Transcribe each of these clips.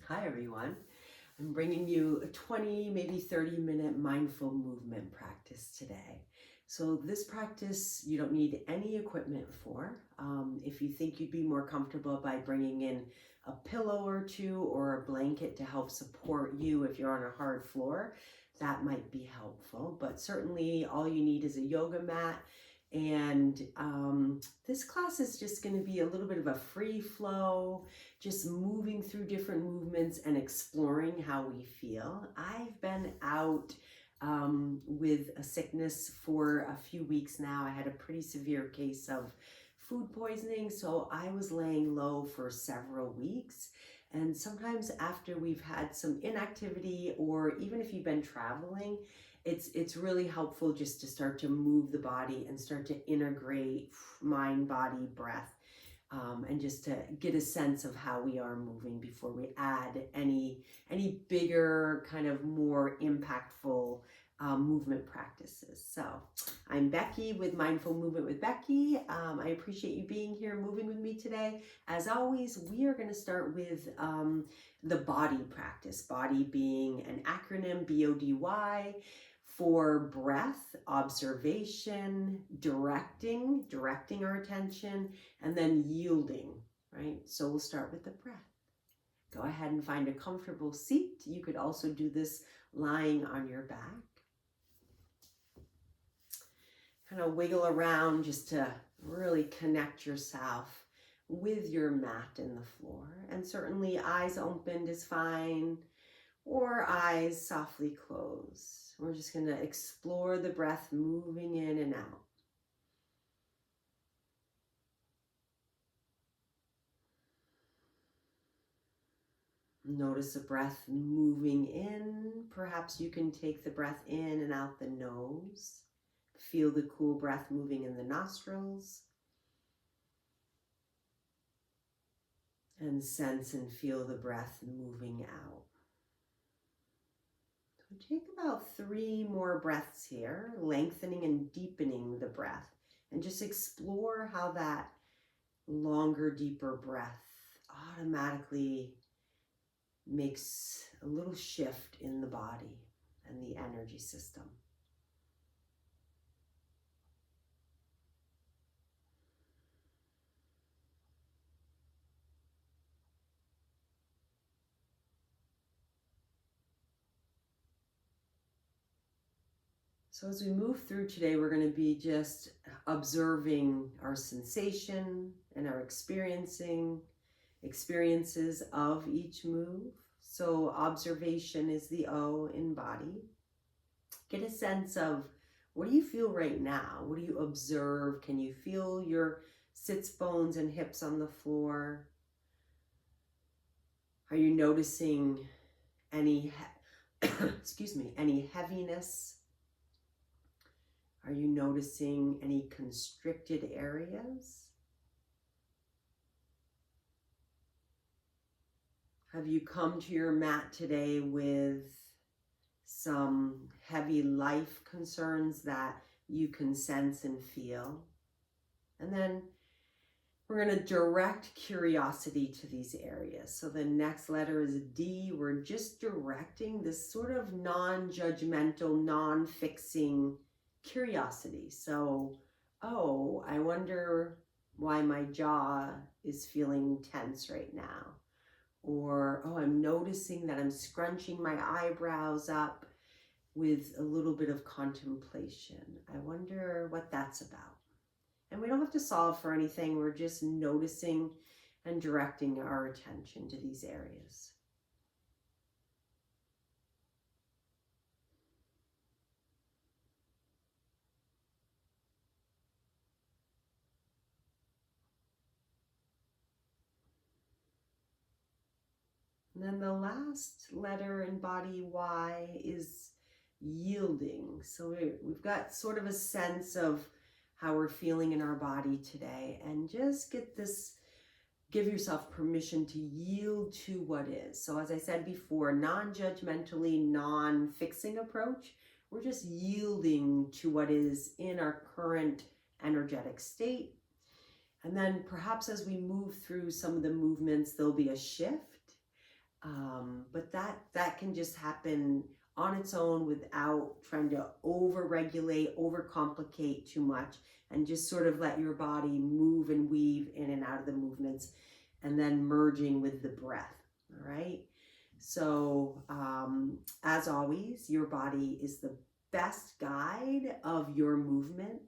Hi everyone. I'm bringing you a 20, maybe 30-minute mindful movement practice today. So this practice, you don't need any equipment for. If you think you'd be more comfortable by bringing in a pillow or two or a blanket to help support you if you're on a hard floor, that might be helpful. But certainly all you need is a yoga mat. And this class is just going to be a little bit of a free flow, just moving through different movements and exploring how we feel. I've been out with a sickness for a few weeks now. I had a pretty severe case of food poisoning, so I was laying low for several weeks. And sometimes after we've had some inactivity, or even if you've been traveling, it's really helpful just to start to move the body and start to integrate mind, body, breath, and just to get a sense of how we are moving before we add any bigger, kind of more impactful movement practices. So I'm Becky with Mindful Movement with Becky. I appreciate you being here, moving with me today. As always, we are going to start with the body practice, body being an acronym, BODY, for breath, observation, directing our attention, and then yielding, right? So we'll start with the breath. Go ahead and find a comfortable seat. You could also do this lying on your back. Kind of wiggle around just to really connect yourself with your mat and the floor. And certainly eyes opened is fine, or eyes softly closed. We're just going to explore the breath moving in and out. Notice the breath moving in. Perhaps you can take the breath in and out the nose. Feel the cool breath moving in the nostrils. And sense and feel the breath moving out. So take about 3 more breaths here, lengthening and deepening the breath. And just explore how that longer, deeper breath automatically makes a little shift in the body and the energy system. So as we move through today, we're going to be just observing our sensation and our experiences of each move. So observation is the O in body. Get a sense of, what do you feel right now? What do you observe? Can you feel your sits bones and hips on the floor? Are you noticing any any heaviness? Are you noticing any constricted areas? Have you come to your mat today with some heavy life concerns that you can sense and feel? And then we're going to direct curiosity to these areas. So the next letter is D. We're just directing this sort of non-judgmental, non-fixing curiosity. So, oh, I wonder why my jaw is feeling tense right now. Or, oh, I'm noticing that I'm scrunching my eyebrows up with a little bit of contemplation. I wonder what that's about. And we don't have to solve for anything. We're just noticing and directing our attention to these areas. And then the last letter in body Y is yielding. So we've got sort of a sense of how we're feeling in our body today, and just give yourself permission to yield to what is. So as I said before, non-judgmentally, non-fixing approach. We're just yielding to what is in our current energetic state. And then perhaps as we move through some of the movements, there'll be a shift. But that can just happen on its own without trying to over-regulate, overcomplicate too much, and just sort of let your body move and weave in and out of the movements, and then merging with the breath. All right. So as always, your body is the best guide of your movement.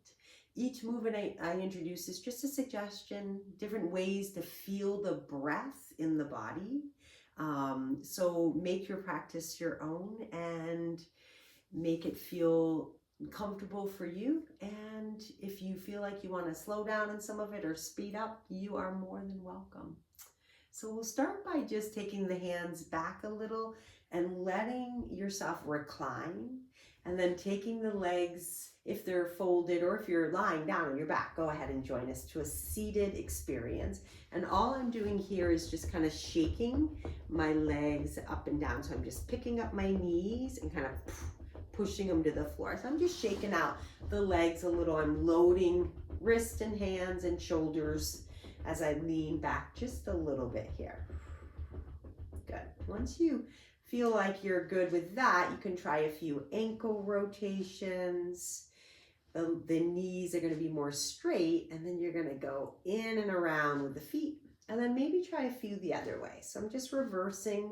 Each movement I introduce is just a suggestion, different ways to feel the breath in the body. So make your practice your own and make it feel comfortable for you. And if you feel like you want to slow down in some of it or speed up, you are more than welcome. So we'll start by just taking the hands back a little and letting yourself recline, and then taking the legs, if they're folded or if you're lying down on your back, go ahead and join us to a seated experience. And all I'm doing here is just kind of shaking my legs up and down. So I'm just picking up my knees and kind of pushing them to the floor. So I'm just shaking out the legs a little. I'm loading wrists and hands and shoulders as I lean back just a little bit here. Good. Once you feel like you're good with that, you can try a few ankle rotations. The knees are going to be more straight, and then you're going to go in and around with the feet, and then maybe try a few the other way. So I'm just reversing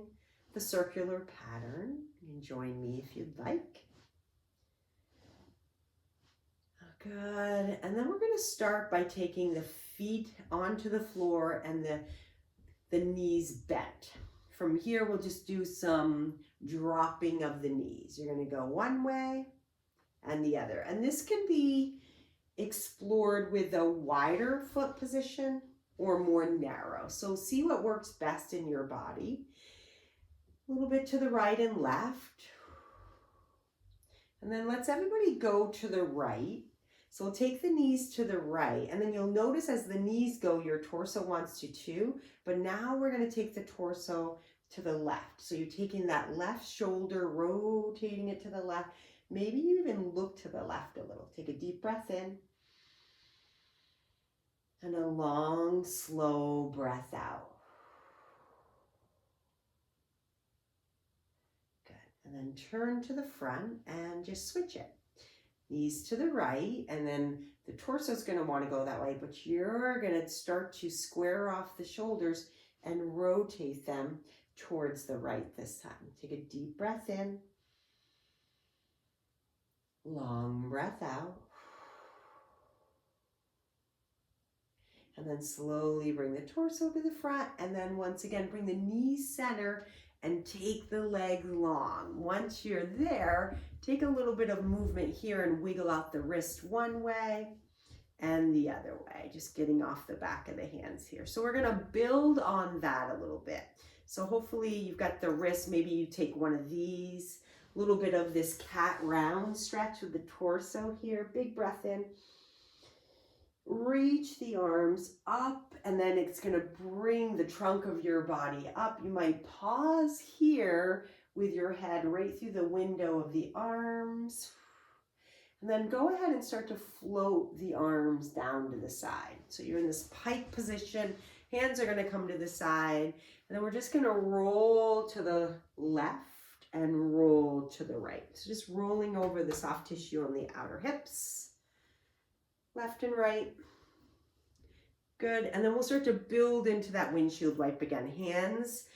the circular pattern. You can join me if you'd like. Good. And then we're going to start by taking the feet onto the floor and the knees bent. From here, we'll just do some dropping of the knees. You're going to go one way and the other. And this can be explored with a wider foot position or more narrow. So see what works best in your body. A little bit to the right and left. And then let's everybody go to the right. So we'll take the knees to the right, and then you'll notice as the knees go, your torso wants to too, but now we're going to take the torso to the left. So you're taking that left shoulder, rotating it to the left. Maybe you even look to the left a little. Take a deep breath in, and a long, slow breath out. Good. And then turn to the front and just switch it. Knees to the right, and then the torso is going to want to go that way, but you're going to start to square off the shoulders and rotate them towards the right this time. Take a deep breath in, long breath out, and then slowly bring the torso to the front, and then once again bring the knees center and take the leg long. Once you're there, take a little bit of movement here and wiggle out the wrist one way and the other way, just getting off the back of the hands here. So we're gonna build on that a little bit. So hopefully you've got the wrist, maybe you take one of these, a little bit of this cat round stretch with the torso here. Big breath in. Reach the arms up, and then it's going to bring the trunk of your body up. You might pause here with your head right through the window of the arms, and then go ahead and start to float the arms down to the side. So you're in this pike position, hands are going to come to the side, and then we're just going to roll to the left and roll to the right. So just rolling over the soft tissue on the outer hips. Left and right. Good. And then we'll start to build into that windshield wipe again. Hands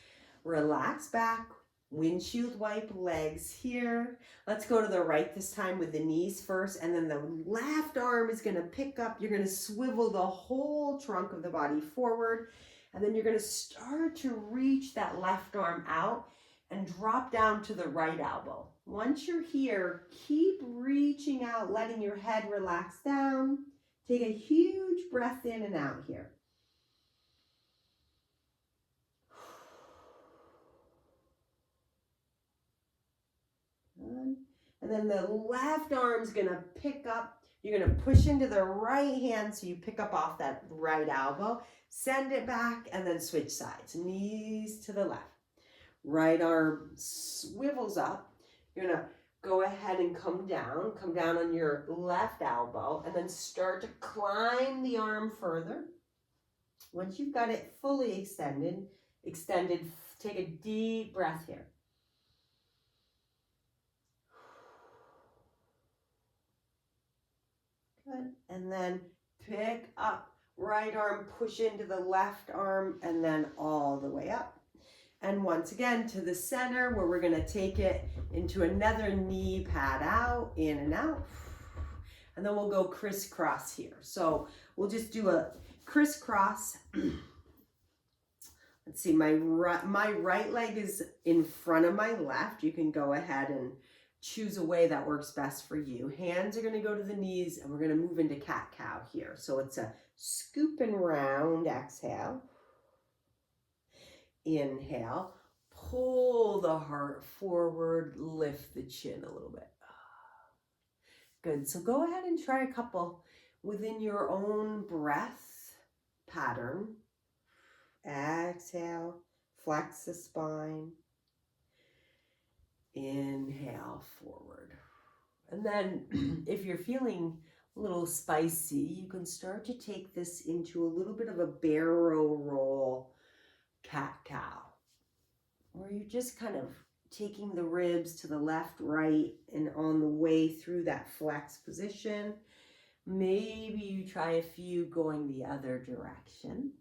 relax back, windshield wipe, legs here. Let's go to the right this time with the knees first, and then the left arm is going to pick up. You're going to swivel the whole trunk of the body forward, and then you're going to start to reach that left arm out and drop down to the right elbow. Once you're here, keep reaching out, letting your head relax down. Take a huge breath in and out here. And then the left arm's gonna pick up. You're gonna push into the right hand so you pick up off that right elbow. Send it back and then switch sides. Knees to the left. Right arm swivels up. You're gonna go ahead and come down on your left elbow, and then start to climb the arm further. Once you've got it fully extended, extended. Take a deep breath here. Good. And then pick up. Right arm, push into the left arm, and then all the way up. And once again to the center, where we're gonna take it into another knee pad out, in and out. And then we'll go crisscross here. So we'll just do a crisscross. Let's see, my right leg is in front of my left. You can go ahead and choose a way that works best for you. Hands are gonna go to the knees, and we're gonna move into cat-cow here. So it's a scoop and round, exhale. Inhale, pull the heart forward, lift the chin a little bit. Good, so go ahead and try a couple within your own breath pattern. Exhale, flex the spine. Inhale, forward. And then if you're feeling a little spicy, you can start to take this into a little bit of a barrel roll cat-cow, where you're just kind of taking the ribs to the left, right, and on the way through that flex position. Maybe you try a few going the other direction.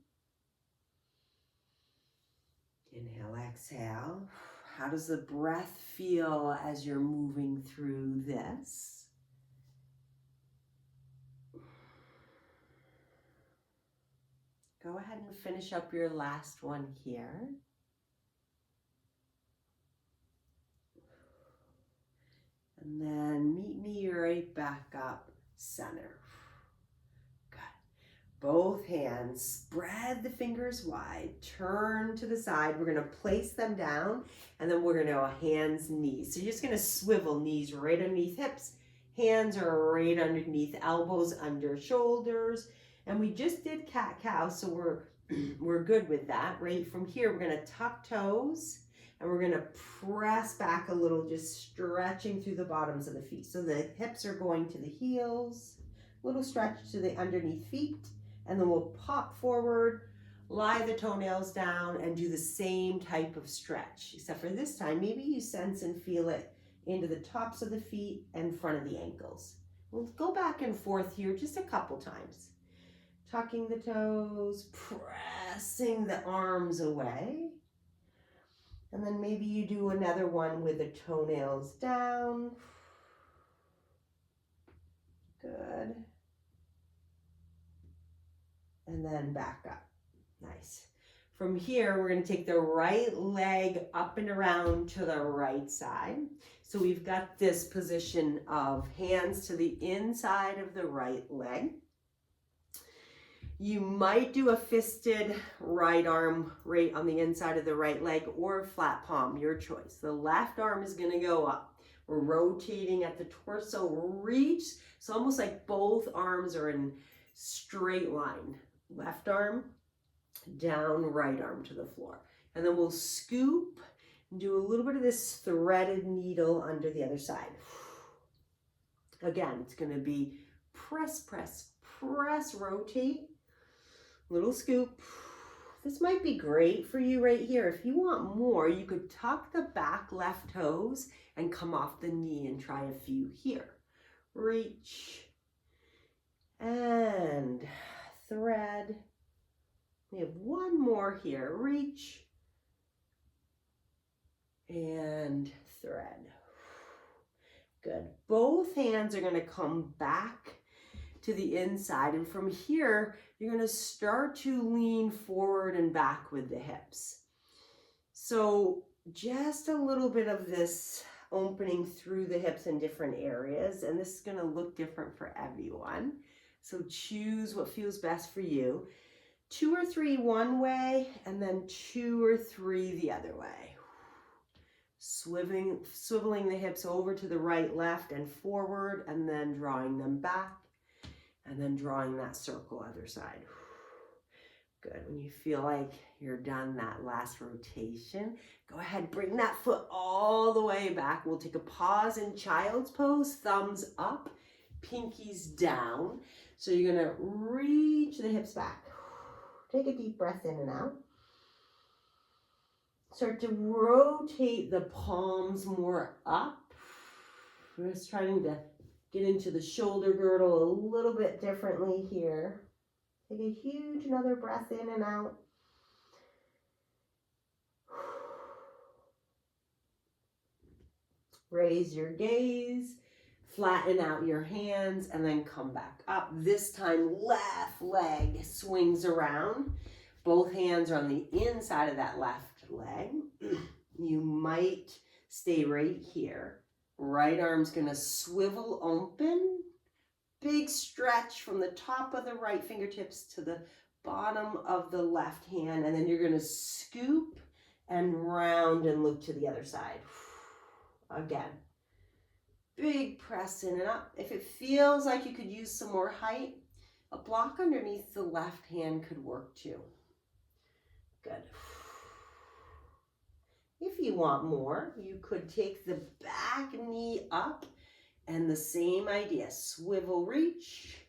Inhale, exhale. How does the breath feel as you're moving through this? Go ahead and finish up your last one here. And then meet me right back up center. Good. Both hands, spread the fingers wide, turn to the side. We're gonna place them down, and then we're gonna go hands, knees. So you're just gonna swivel, knees right underneath hips, hands are right underneath elbows, under shoulders. And we just did cat-cow, so we're good with that. Right from here, we're gonna tuck toes, and we're gonna press back a little, just stretching through the bottoms of the feet. So the hips are going to the heels, little stretch to the underneath feet, and then we'll pop forward, lie the toenails down, and do the same type of stretch. Except for this time, maybe you sense and feel it into the tops of the feet and front of the ankles. We'll go back and forth here just a couple times. Tucking the toes, pressing the arms away. And then maybe you do another one with the toenails down. Good. And then back up. Nice. From here, we're going to take the right leg up and around to the right side. So we've got this position of hands to the inside of the right leg. You might do a fisted right arm right on the inside of the right leg, or flat palm, your choice. The left arm is going to go up. We're rotating at the torso, reach. So almost like both arms are in straight line. Left arm down, right arm to the floor. And then we'll scoop and do a little bit of this threaded needle under the other side. Again, it's going to be press, press, press, rotate. Little scoop. This might be great for you right here. If you want more, you could tuck the back left toes and come off the knee and try a few here. Reach and thread. We have one more here. Reach and thread. Good. Both hands are going to come back to the inside, and from here you're going to start to lean forward and back with the hips. So just a little bit of this opening through the hips in different areas, and this is going to look different for everyone. So choose what feels best for you. 2 or 3 one way, and then 2 or 3 the other way. Swiveling the hips over to the right, left, and forward, and then drawing them back. And then drawing that circle other side. Good. When you feel like you're done that last rotation, go ahead, bring that foot all the way back. We'll take a pause in child's pose, thumbs up, pinkies down. So you're going to reach the hips back. Take a deep breath in and out. Start to rotate the palms more up. We're just trying to get into the shoulder girdle a little bit differently here. Take a huge another breath in and out. Raise your gaze, flatten out your hands, and then come back up. This time, left leg swings around. Both hands are on the inside of that left leg. You might stay right here. Right arm's gonna swivel open. Big stretch from the top of the right fingertips to the bottom of the left hand. And then you're gonna scoop and round and loop to the other side. Again, big press in and up. If it feels like you could use some more height, a block underneath the left hand could work too. Good. If you want more, you could take the back knee up and the same idea, swivel, reach,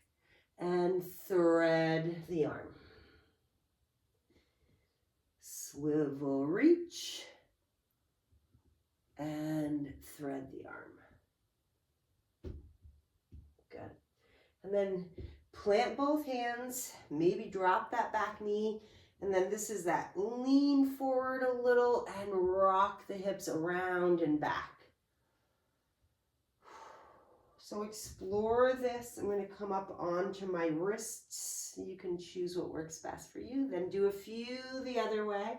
and thread the arm. Swivel, reach, and thread the arm. Good. And then plant both hands, maybe drop that back knee, and then this is that lean forward a little and rock the hips around and back. So explore this. I'm going to come up onto my wrists. You can choose what works best for you. Then do a few the other way.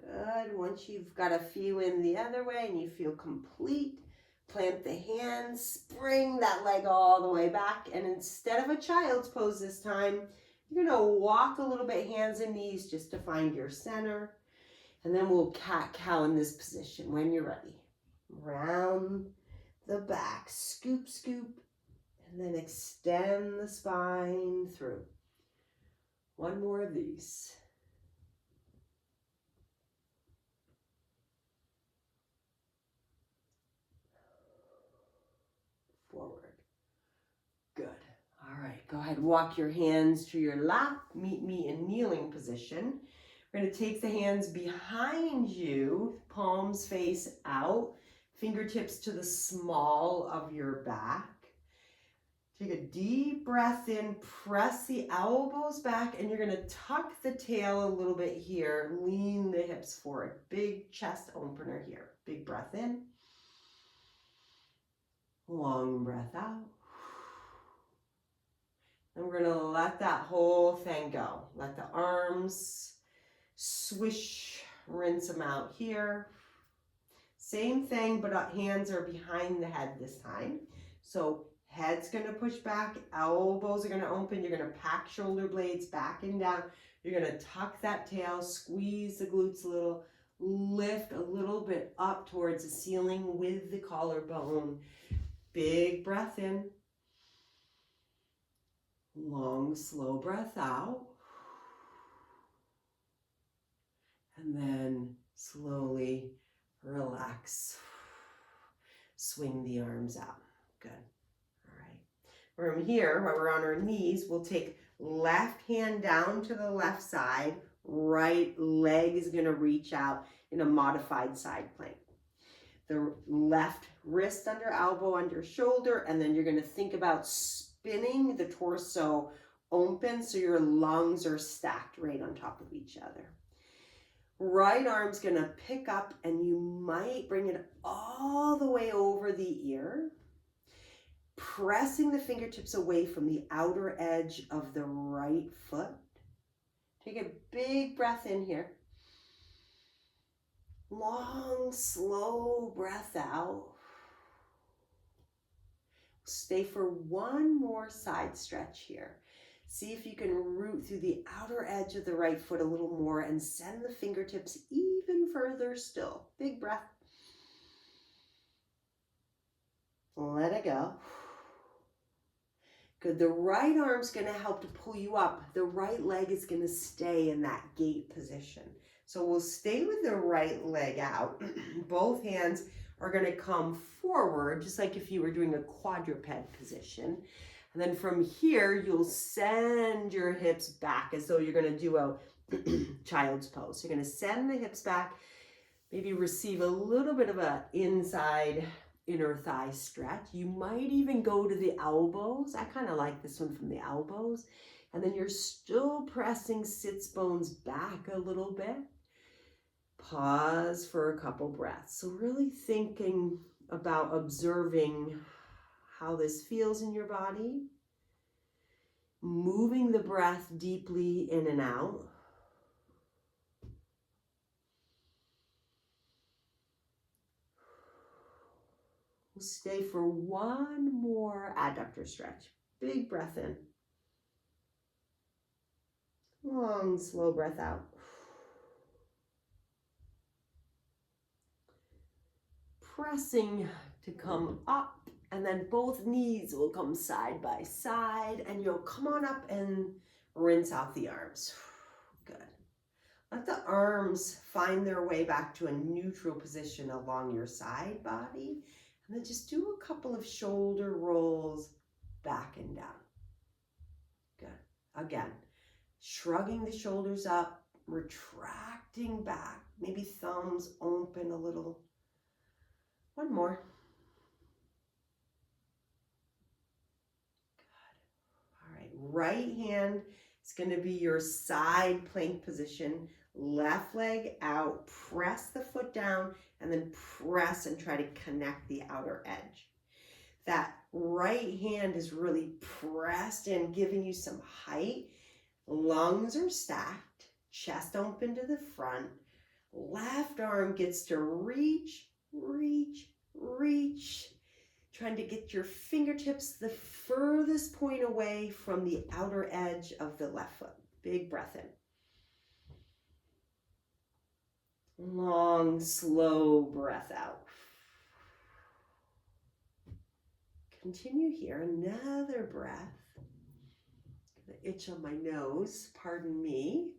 Good. Once you've got a few in the other way and you feel complete, plant the hands, bring that leg all the way back, and instead of a child's pose this time, you're going to walk a little bit hands and knees just to find your center, and then we'll cat-cow in this position when you're ready. Round the back, scoop, scoop, and then extend the spine through. One more of these. Forward. Good. All right, go ahead, walk your hands to your lap, meet me in kneeling position. We're going to take the hands behind you, palms face out, fingertips to the small of your back. Take a deep breath in, press the elbows back, and you're going to tuck the tail a little bit here, lean the hips forward. Big chest opener here. Big breath in. Long breath out. And we're going to let that whole thing go. Let the arms swish, rinse them out here. Same thing, but hands are behind the head this time. So head's going to push back, elbows are going to open. You're going to pack shoulder blades back and down. You're going to tuck that tail, squeeze the glutes a little, lift a little bit up towards the ceiling with the collarbone. Big breath in. Long, slow breath out. And then slowly relax. Swing the arms out. Good. All right. From here, while we're on our knees, we'll take left hand down to the left side. Right leg is going to reach out in a modified side plank. The left wrist under elbow, under shoulder, and then you're going to think about spinning the torso open so your lungs are stacked right on top of each other. Right arm's going to pick up and you might bring it all the way over the ear, pressing the fingertips away from the outer edge of the right foot. Take a big breath in here. Long, slow breath out. Stay for one more side stretch here. See if you can root through the outer edge of the right foot a little more and send the fingertips even further still. Big breath. Let it go. Good. The right arm's going to help to pull you up. The right leg is going to stay in that gate position. So we'll stay with the right leg out. Both hands are going to come forward, just like if you were doing a quadruped position. And then from here, you'll send your hips back as though you're going to do a child's pose. So you're going to send the hips back, maybe receive a little bit of a inside inner thigh stretch. You might even go to the elbows. I kind of like this one from the elbows. And then you're still pressing sits bones back a little bit. Pause for a couple breaths. So really thinking about observing how this feels in your body. Moving the breath deeply in and out. We'll stay for one more adductor stretch. Big breath in. Long, slow breath out. Pressing to come up, and then both knees will come side by side, and you'll come on up and rinse out the arms. Good. Let the arms find their way back to a neutral position along your side body, and then just do a couple of shoulder rolls back and down. Good. Again, shrugging the shoulders up, retracting back, maybe thumbs open a little. One more. Good. All right, right hand is going to be your side plank position. Left leg out, press the foot down, and then press and try to connect the outer edge. That right hand is really pressed in, giving you some height. Lungs are stacked, chest open to the front. Left arm gets to reach, reach, reach. Trying to get your fingertips the furthest point away from the outer edge of the left foot. Big breath in. Long, slow breath out. Continue here, another breath. The itch on my nose, pardon me.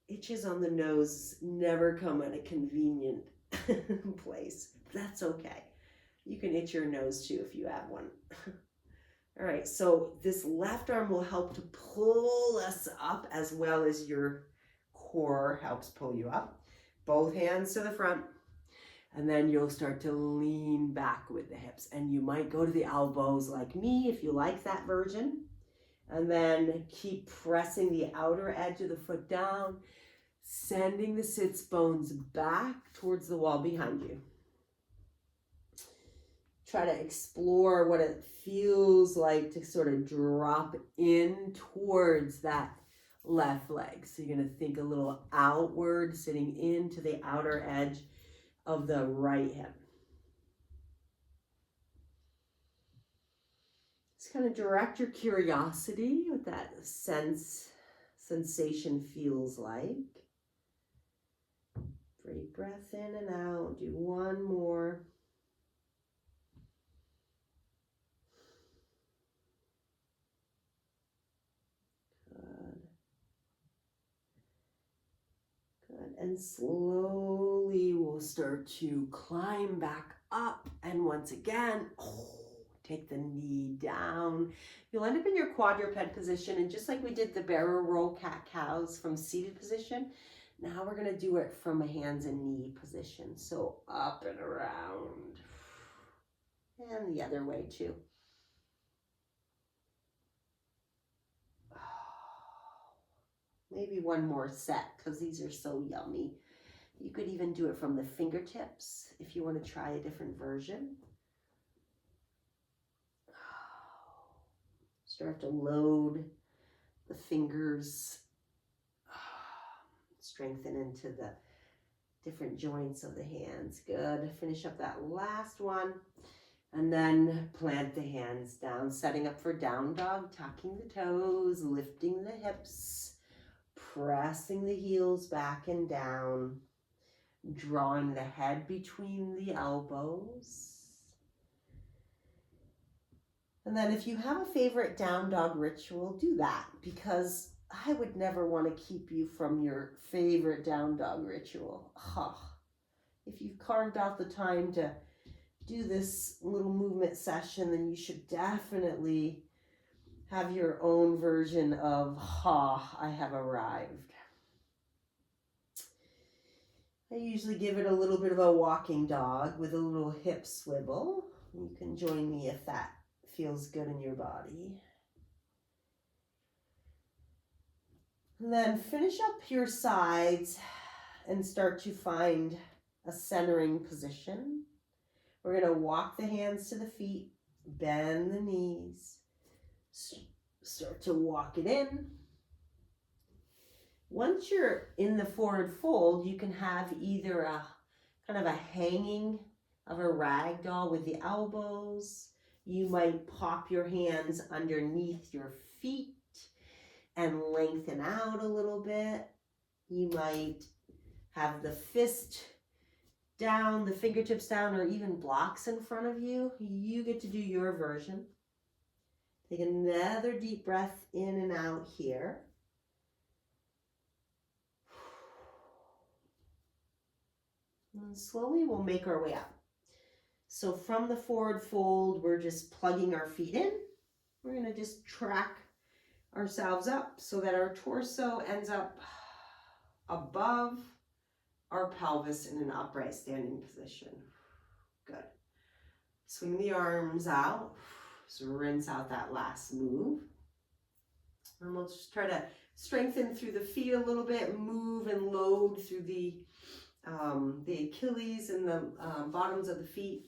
Itches on the nose never come at a convenient place. That's okay. You can itch your nose too if you have one. All right, so this left arm will help to pull us up as well as your core helps pull you up. Both hands to the front. And then you'll start to lean back with the hips. And you might go to the elbows like me if you like that version. And then keep pressing the outer edge of the foot down, sending the sits bones back towards the wall behind you. Try to explore what it feels like to sort of drop in towards that left leg. So you're going to think a little outward, sitting into the outer edge of the right hip. Just kind of direct your curiosity what that sensation feels like. Great breath in and out. Do one more. And slowly we'll start to climb back up. And once again, take the knee down. You'll end up in your quadruped position. And just like we did the barrel roll cat-cows from seated position, now we're going to do it from a hands and knee position. So up and around. And the other way too. Maybe one more set because these are so yummy. You could even do it from the fingertips if you want to try a different version. Start to load the fingers. Strengthen into the different joints of the hands. Good. Finish up that last one. And then plant the hands down, setting up for down dog, tucking the toes, lifting the hips. Pressing the heels back and down, drawing the head between the elbows. And then if you have a favorite down dog ritual, do that, because I would never want to keep you from your favorite down dog ritual. if you've carved out the time to do this little movement session, then you should definitely have your own version of, I have arrived. I usually give it a little bit of a walking dog with a little hip swivel. You can join me if that feels good in your body. And then finish up your sides and start to find a centering position. We're going to walk the hands to the feet, bend the knees, start to walk it in. Once you're in the forward fold, you can have either a kind of a hanging of a rag doll with the elbows. You might pop your hands underneath your feet and lengthen out a little bit. You might have the fist down, the fingertips down, or even blocks in front of you. You get to do your version. Take another deep breath in and out here. And slowly we'll make our way up. So from the forward fold, we're just plugging our feet in. We're going to just track ourselves up so that our torso ends up above our pelvis in an upright standing position. Good. Swing the arms out. So rinse out that last move. And we'll just try to strengthen through the feet a little bit, move and load through the Achilles and the bottoms of the feet,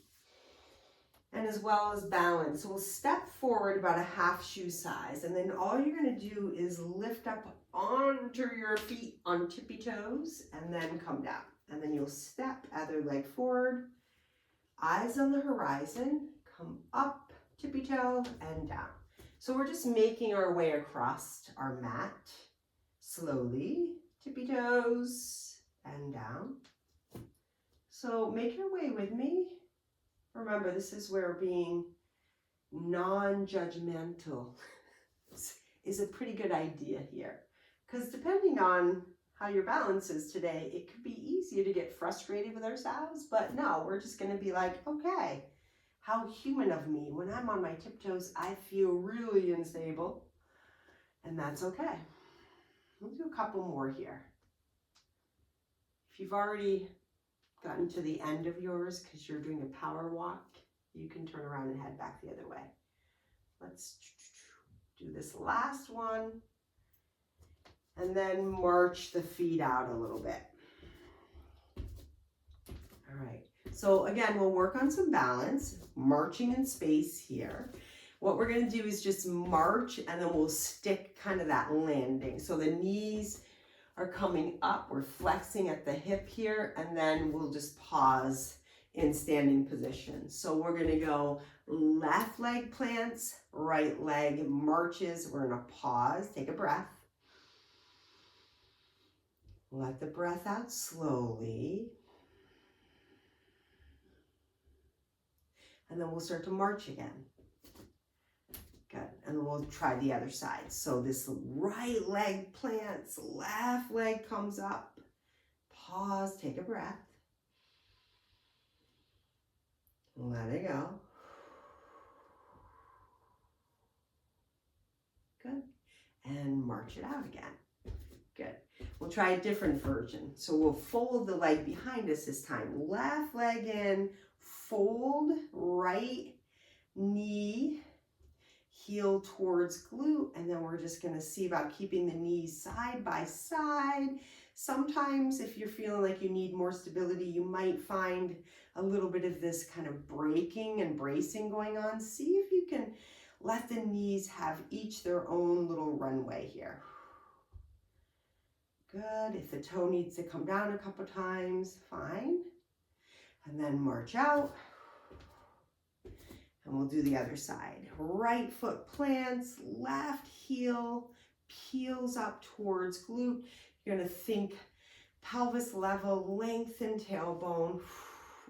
and as well as balance. So we'll step forward about a half shoe size, and then all you're going to do is lift up onto your feet on tippy toes and then come down. And then you'll step other leg forward, eyes on the horizon, come up, tippy toe, and down. So we're just making our way across our mat slowly, tippy toes and down. So make your way with me. Remember, this is where being non-judgmental is a pretty good idea here. Because depending on how your balance is today, it could be easy to get frustrated with ourselves. But no, we're just going to be like, okay, how human of me. When I'm on my tiptoes, I feel really unstable. And that's okay. We'll do a couple more here. If you've already gotten to the end of yours because you're doing a power walk, you can turn around and head back the other way. Let's do this last one and then march the feet out a little bit. All right, so again, we'll work on some balance, marching in space here. What we're going to do is just march and then we'll stick kind of that landing. So the knees are coming up, we're flexing at the hip here, and then we'll just pause in standing position. So we're going to go left leg plants, right leg marches. We're going to pause, take a breath. Let the breath out slowly. And then we'll start to march again. Good. And then we'll try the other side. So this right leg plants, left leg comes up. Pause, take a breath. Let it go. Good. And march it out again. Good. We'll try a different version. So we'll fold the leg behind us this time. Left leg in, fold, right knee, heel towards glute, and then we're just going to see about keeping the knees side by side. Sometimes if you're feeling like you need more stability, you might find a little bit of this kind of breaking and bracing going on. See if you can let the knees have each their own little runway here. Good. If the toe needs to come down a couple times, fine. And then march out. And we'll do the other side. Right foot plants, left heel peels up towards glute. You're going to think pelvis level, lengthen tailbone.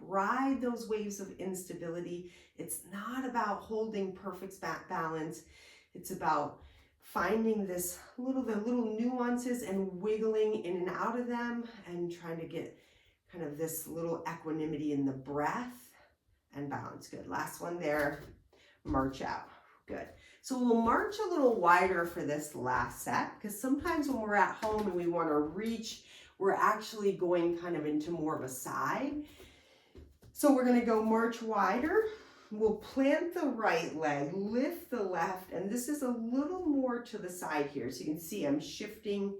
Ride those waves of instability. It's not about holding perfect balance. It's about finding the little nuances and wiggling in and out of them and trying to get kind of this little equanimity in the breath and balance. Good. Last one there. March out. Good. So we'll march a little wider for this last set, because sometimes when we're at home and we want to reach, we're actually going kind of into more of a side. So we're going to go march wider. We'll plant the right leg, lift the left, and this is a little more to the side here. So you can see I'm shifting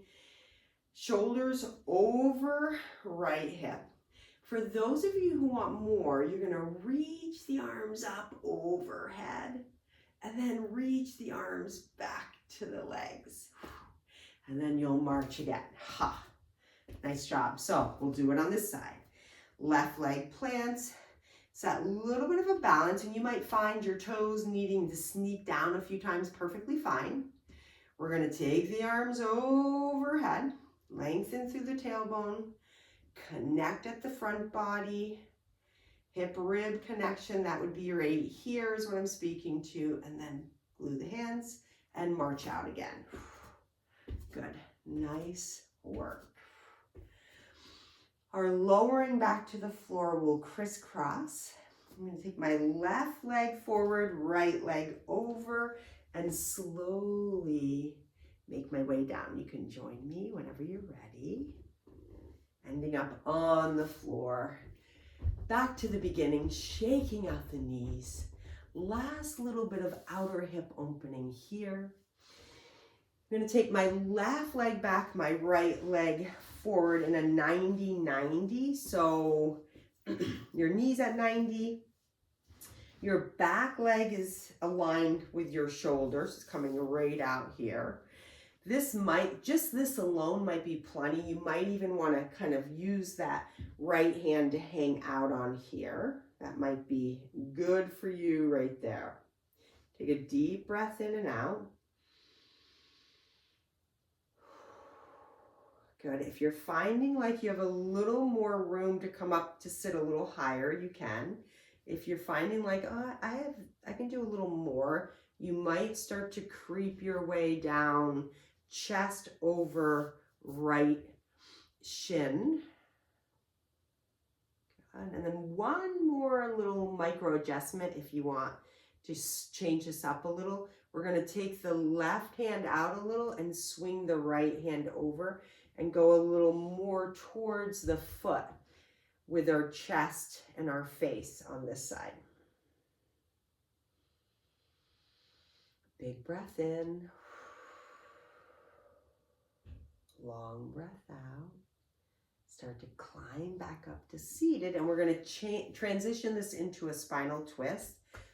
shoulders over right hip. For those of you who want more, you're going to reach the arms up overhead and then reach the arms back to the legs. And then you'll march again. Ha! Nice job. So we'll do it on this side. Left leg plants. It's that little bit of a balance, and you might find your toes needing to sneak down a few times, perfectly fine. We're going to take the arms overhead, lengthen through the tailbone, connect at the front body, hip rib connection, that would be right here is what I'm speaking to, and then glue the hands and march out again. Good, nice work. Our lowering back to the floor will crisscross. I'm going to take my left leg forward, right leg over, and slowly make my way down. You can join me whenever you're ready. Ending up on the floor. Back to the beginning, shaking out the knees. Last little bit of outer hip opening here. I'm going to take my left leg back, my right leg forward in a 90-90. So your knees at 90. Your back leg is aligned with your shoulders. It's coming right out here. This alone might be plenty. You might even want to kind of use that right hand to hang out on here. That might be good for you right there. Take a deep breath in and out. Good. If you're finding like you have a little more room to come up to sit a little higher, you can. If you're finding like, oh, I can do a little more, you might start to creep your way down, chest over right shin. Good. And then one more little micro adjustment if you want to change this up a little. We're going to take the left hand out a little and swing the right hand over and go a little more towards the foot with our chest and our face on this side. Big breath in. Long breath out. Start to climb back up to seated, and we're going to transition this into a spinal twist.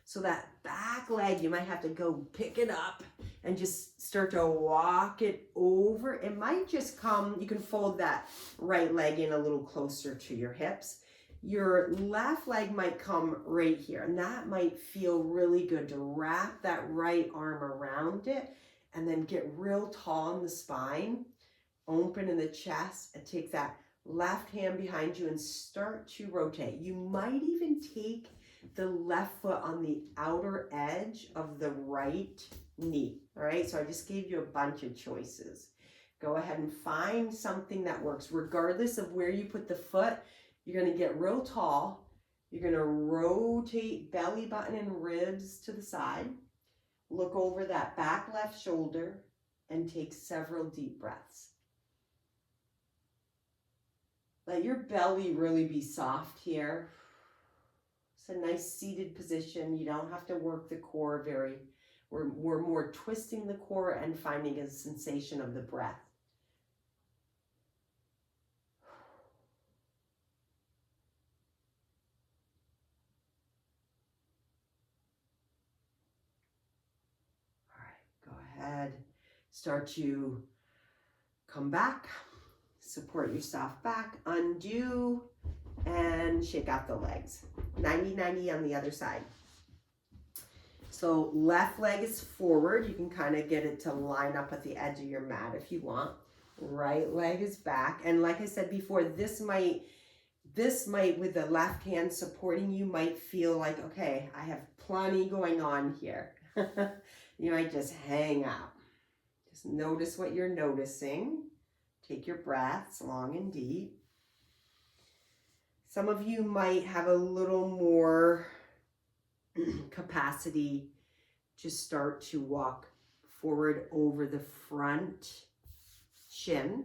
So that back leg, you might have to go pick it up and just start to walk it over. It might just come, you can fold that right leg in a little closer to your hips. Your left leg might come right here, and that might feel really good to wrap that right arm around it and then get real tall in the spine, open in the chest, and take that left hand behind you and start to rotate. You might even take the left foot on the outer edge of the right knee. All right, so I just gave you a bunch of choices. Go ahead and find something that works. Regardless of where you put the foot, you're going to get real tall. You're going to rotate belly button and ribs to the side. Look over that back left shoulder and take several deep breaths. Let your belly really be soft here. It's a nice seated position. You don't have to work the core we're more twisting the core and finding a sensation of the breath. All right, go ahead. Start to come back. Support yourself back. Undo and shake out the legs. 90-90 on the other side. So left leg is forward. You can kind of get it to line up at the edge of your mat if you want. Right leg is back. And like I said before, this might with the left hand supporting you might feel like, okay, I have plenty going on here. You might just hang out. Just notice what you're noticing. Take your breaths long and deep. Some of you might have a little more capacity to start to walk forward over the front shin.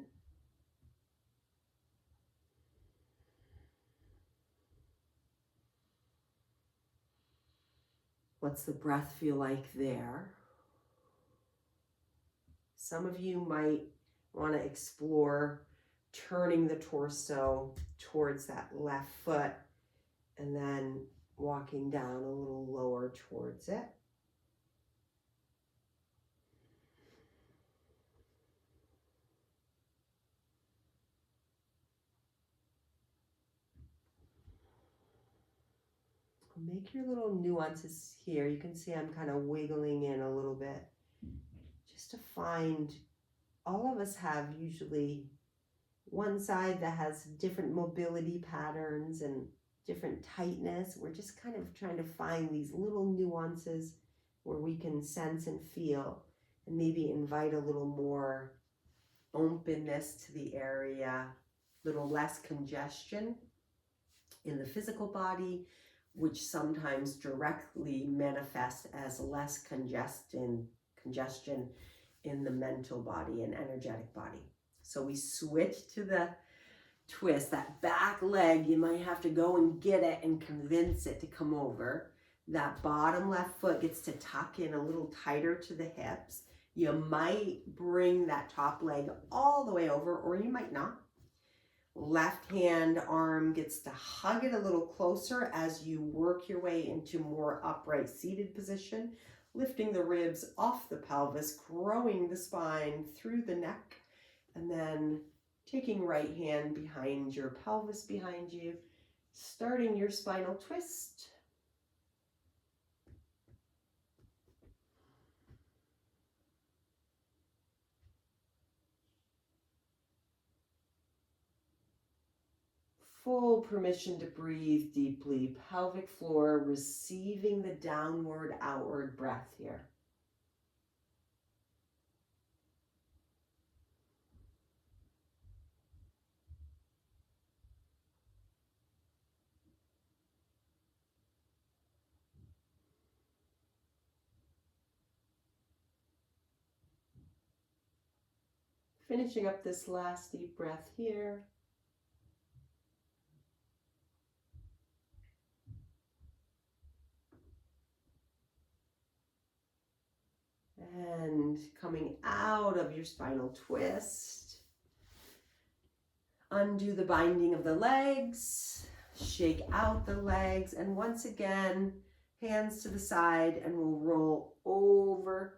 What's the breath feel like there? Some of you might want to explore turning the torso towards that left foot and then walking down a little lower towards it. Make your little nuances here. You can see I'm kind of wiggling in a little bit just to find, all of us have usually one side that has different mobility patterns and different tightness. We're just kind of trying to find these little nuances where we can sense and feel and maybe invite a little more openness to the area, a little less congestion in the physical body, which sometimes directly manifests as less congestion in the mental body and energetic body. So we switch to the twist. That back leg, you might have to go and get it and convince it to come over. That bottom left foot gets to tuck in a little tighter to the hips. You might bring that top leg all the way over, or you might not. Left hand arm gets to hug it a little closer as you work your way into more upright seated position, lifting the ribs off the pelvis, growing the spine through the neck, and then taking right hand behind your pelvis behind you, starting your spinal twist. Full permission to breathe deeply, pelvic floor receiving the downward, outward breath here. Finishing up this last deep breath here. And coming out of your spinal twist, undo the binding of the legs, shake out the legs, and once again, hands to the side, and we'll roll over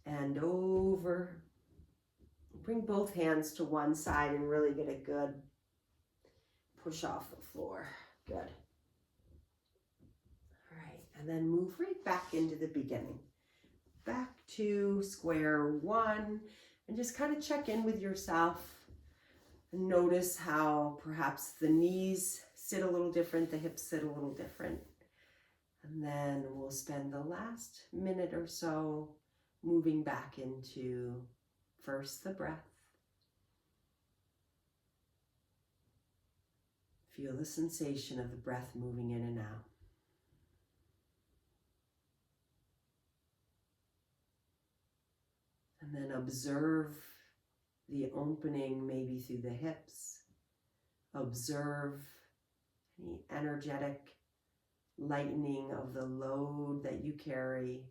and over. Bring both hands to one side and really get a good push off the floor. Good. All right, and then move right back into the beginning. Back to square one, and just kind of check in with yourself and notice how perhaps the knees sit a little different, the hips sit a little different. And then we'll spend the last minute or so moving back into first the breath. Feel the sensation of the breath moving in and out. And then observe the opening maybe through the hips. Observe any energetic lightening of the load that you carry.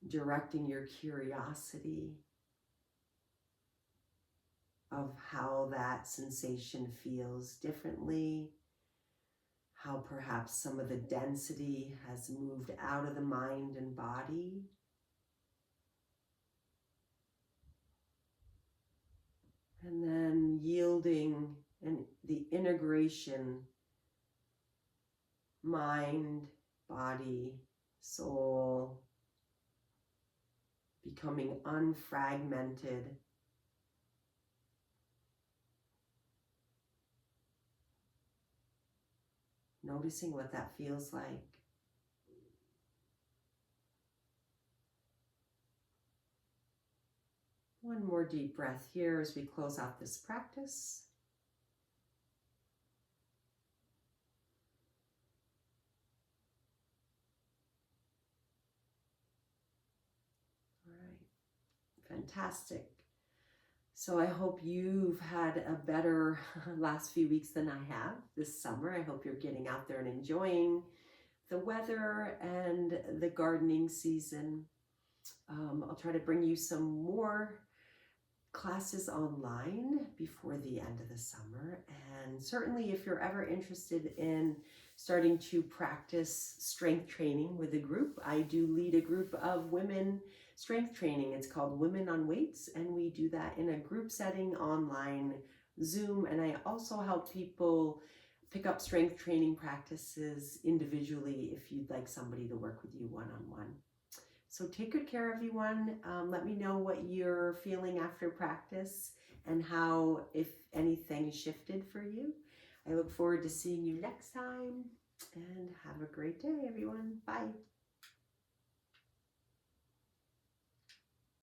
Directing your curiosity of how that sensation feels differently. How perhaps some of the density has moved out of the mind and body. And then yielding and the integration, mind, body, soul, becoming unfragmented. Noticing what that feels like. One more deep breath here as we close out this practice. All right, fantastic. So I hope you've had a better last few weeks than I have this summer. I hope you're getting out there and enjoying the weather and the gardening season. I'll try to bring you some more classes online before the end of the summer. And certainly if you're ever interested in starting to practice strength training with a group, I do lead a group of women strength training. It's called Women on Weights, and we do that in a group setting online, Zoom. And I also help people pick up strength training practices individually if you'd like somebody to work with you one-on-one. So take good care, everyone. Let me know what you're feeling after practice and how, if anything, shifted for you. I look forward to seeing you next time, and have a great day, everyone. Bye.